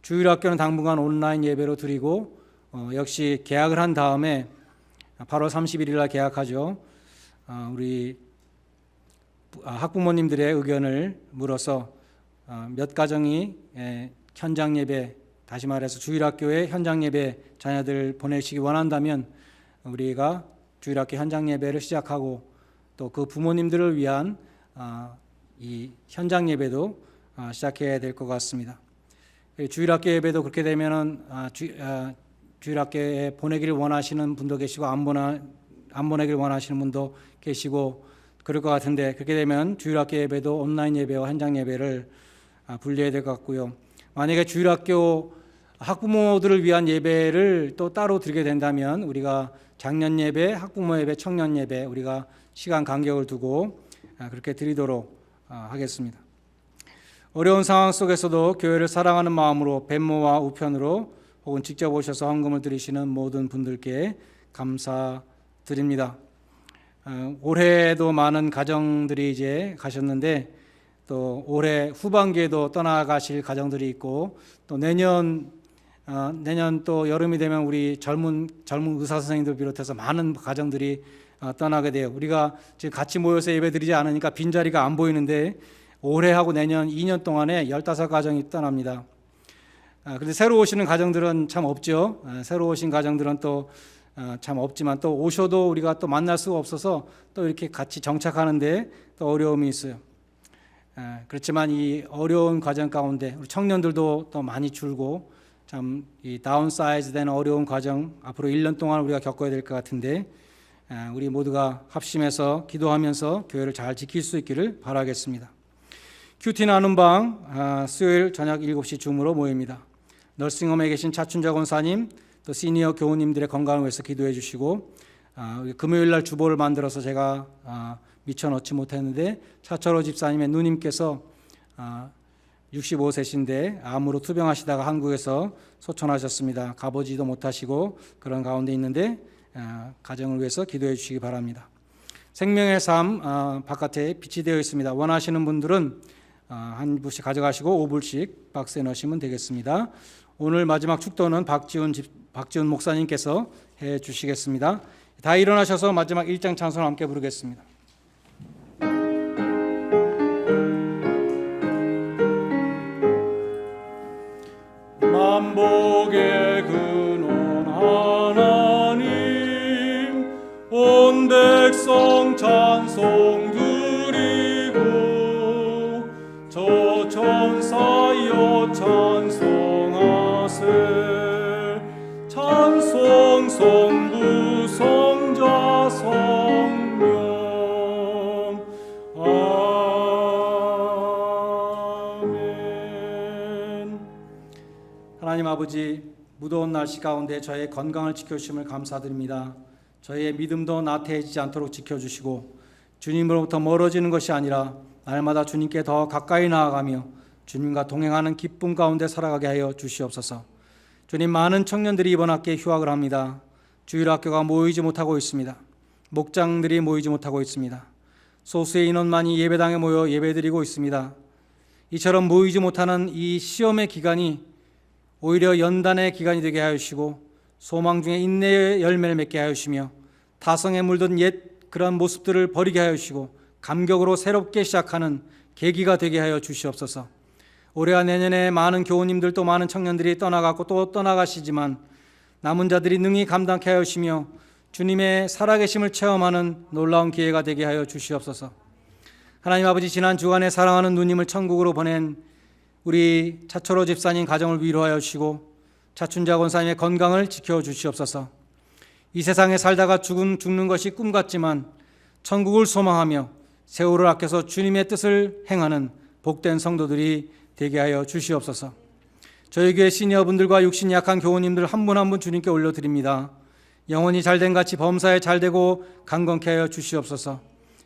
주일학교는 당분간 온라인 예배로 드리고 역시 개학을 한 다음에 8월 31일 날 개학하죠. 우리 학부모님들의 의견을 물어서 몇 가정이 현장 예배, 다시 말해서 주일학교에 현장 예배 자녀들 보내시기 원한다면 우리가 주일학교 현장 예배를 시작하고 또 그 부모님들을 위한 이 현장 예배도 시작해야 될 것 같습니다. 주일학교 예배도 그렇게 되면은 주일학교에 보내기를 원하시는 분도 계시고 안 보내기를 원하시는 분도 계시고 그럴 것 같은데, 그렇게 되면 주일학교 예배도 온라인 예배와 현장 예배를 분리해야 될 것 같고요. 만약에 주일학교 학부모들을 위한 예배를 또 따로 드리게 된다면 우리가 장년 예배, 학부모 예배, 청년 예배 우리가 시간 간격을 두고 그렇게 드리도록 하겠습니다. 어려운 상황 속에서도 교회를 사랑하는 마음으로 벤모와 우편으로 혹은 직접 오셔서 헌금을 드리시는 모든 분들께 감사드립니다. 올해도 많은 가정들이 이제 가셨는데 또 올해 후반기에도 떠나가실 가정들이 있고 또 내년 또 여름이 되면 우리 젊은 의사 선생님들 비롯해서 많은 가정들이 떠나게 돼요. 우리가 지금 같이 모여서 예배드리지 않으니까 빈자리가 안 보이는데 올해하고 내년 2년 동안에 15가정이 떠납니다. 그런데 새로 오시는 가정들은 참 없죠. 새로 오신 가정들은 또 참 없지만 또 오셔도 우리가 또 만날 수가 없어서 또 이렇게 같이 정착하는데 또 어려움이 있어요. 그렇지만 이 어려운 과정 가운데 우리 청년들도 또 많이 줄고 참 이 다운사이즈된 어려운 과정 앞으로 1년 동안 우리가 겪어야 될 것 같은데 우리 모두가 합심해서 기도하면서 교회를 잘 지킬 수 있기를 바라겠습니다. 큐티 나눔 방 수요일 저녁 7시 줌으로 모입니다. 너싱홈에 계신 차춘자 권사님 또 시니어 교우님들의 건강을 위해서 기도해 주시고 금요일 날 주보를 만들어서 제가 미처 넣지 못했는데 차철호 집사님의 누님께서 65세신데 암으로 투병하시다가 한국에서 소천하셨습니다. 가보지도 못하시고 그런 가운데 있는데 가정을 위해서 기도해 주시기 바랍니다. 생명의 삶 바깥에 빛이 되어 있습니다. 원하시는 분들은 한 부씩 가져가시고 5불씩 박스에 넣으시면 되겠습니다. 오늘 마지막 축도는 박지훈 목사님께서 해 주시겠습니다. 다 일어나셔서 마지막 1장 찬송을 함께 부르겠습니다. 만복의 근원 하나님 온 백성 찬송 드리고 저 천사여 찬송하세 찬송 성부 성자 성령 아멘. 하나님 아버지, 무더운 날씨 가운데 저의 건강을 지켜주심을 감사드립니다. 저의 믿음도 나태해지지 않도록 지켜주시고 주님으로부터 멀어지는 것이 아니라 날마다 주님께 더 가까이 나아가며 주님과 동행하는 기쁨 가운데 살아가게 하여 주시옵소서. 주님, 많은 청년들이 이번 학기에 휴학을 합니다. 주일학교가 모이지 못하고 있습니다. 목장들이 모이지 못하고 있습니다. 소수의 인원만이 예배당에 모여 예배드리고 있습니다. 이처럼 모이지 못하는 이 시험의 기간이 오히려 연단의 기간이 되게 하시고 소망 중에 인내의 열매를 맺게 하시며 타성에 물든 옛 그런 모습들을 버리게 하시고 감격으로 새롭게 시작하는 계기가 되게 하여 주시옵소서. 올해와 내년에 많은 교우님들 또 많은 청년들이 떠나가고 또 떠나가시지만 남은 자들이 능히 감당케 하시며 주님의 살아계심을 체험하는 놀라운 기회가 되게 하여 주시옵소서. 하나님 아버지, 지난 주간에 사랑하는 누님을 천국으로 보낸 우리 차철호 집사님 가정을 위로하여 주시고 차춘자 권사님의 건강을 지켜주시옵소서. 이 세상에 살다가 죽는 것이 꿈 같지만 천국을 소망하며 세월을 아껴서 주님의 뜻을 행하는 복된 성도들이 되게 하여 주시옵소서. 저희 교회 시니어분들과 육신이 약한 교우님들 한 분 한 분 주님께 올려드립니다. 영혼이 잘된 같이 범사에 잘되고 강건케 하여 주시옵소서.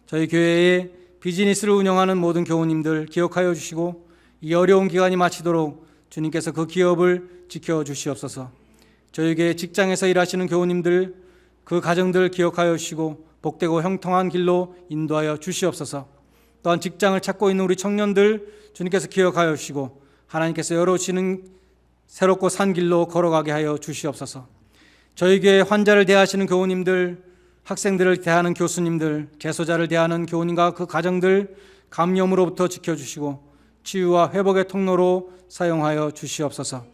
저희 교회의 비즈니스를 운영하는 모든 교우님들 기억하여 주시고 이 어려운 기간이 마치도록 주님께서 그 기업을 지켜주시옵소서. 저희 교회 직장에서 일하시는 교우님들 그 가정들 기억하여 주시고 복되고 형통한 길로 인도하여 주시옵소서. 또한 직장을 찾고 있는 우리 청년들 주님께서 기억하여 주시고 하나님께서 열어주시는 새롭고 산 길로 걸어가게 하여 주시옵소서. 저희 교회 환자를 대하시는 교우님들, 학생들을 대하는 교수님들, 재소자를 대하는 교우님과 그 가정들 감염으로부터 지켜주시고 치유와 회복의 통로로 사용하여 주시옵소서.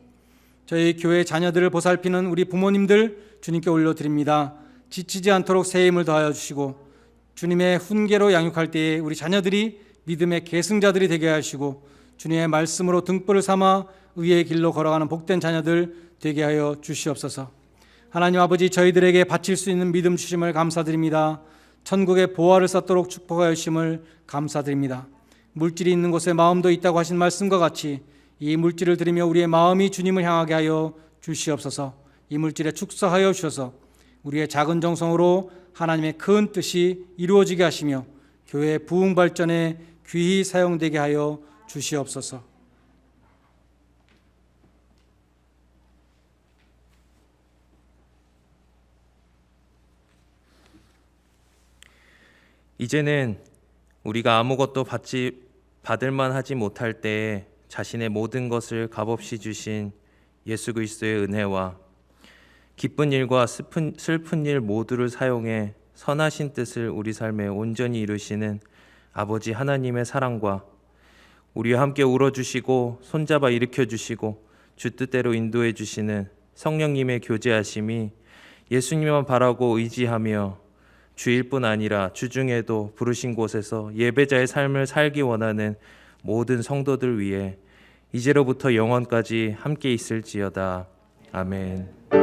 저희 교회 자녀들을 보살피는 우리 부모님들 주님께 올려드립니다. 지치지 않도록 새 힘을 더하여 주시고 주님의 훈계로 양육할 때에 우리 자녀들이 믿음의 계승자들이 되게 하시고 주님의 말씀으로 등불을 삼아 의의 길로 걸어가는 복된 자녀들 되게 하여 주시옵소서. 하나님 아버지, 저희들에게 바칠 수 있는 믿음 주심을 감사드립니다. 천국의 보화를 쌓도록 축복하여 주심을 감사드립니다. 물질이 있는 곳에 마음도 있다고 하신 말씀과 같이 이 물질을 드리며 우리의 마음이 주님을 향하게 하여 주시옵소서. 이 물질에 축사하여 주셔서 우리의 작은 정성으로 하나님의 큰 뜻이 이루어지게 하시며 교회의 부흥 발전에 귀히 사용되게 하여 주시옵소서. 이제는 우리가 아무것도 받을 만하지 못할 때에 자신의 모든 것을 값없이 주신 예수 그리스도의 은혜와 기쁜 일과 슬픈 일 모두를 사용해 선하신 뜻을 우리 삶에 온전히 이루시는 아버지 하나님의 사랑과 우리와 함께 울어주시고 손잡아 일으켜주시고 주 뜻대로 인도해 주시는 성령님의 교제하심이 예수님만 바라고 의지하며 주일뿐 아니라 주중에도 부르신 곳에서 예배자의 삶을 살기 원하는 모든 성도들 위해 이제로부터 영원까지 함께 있을지어다. 아멘.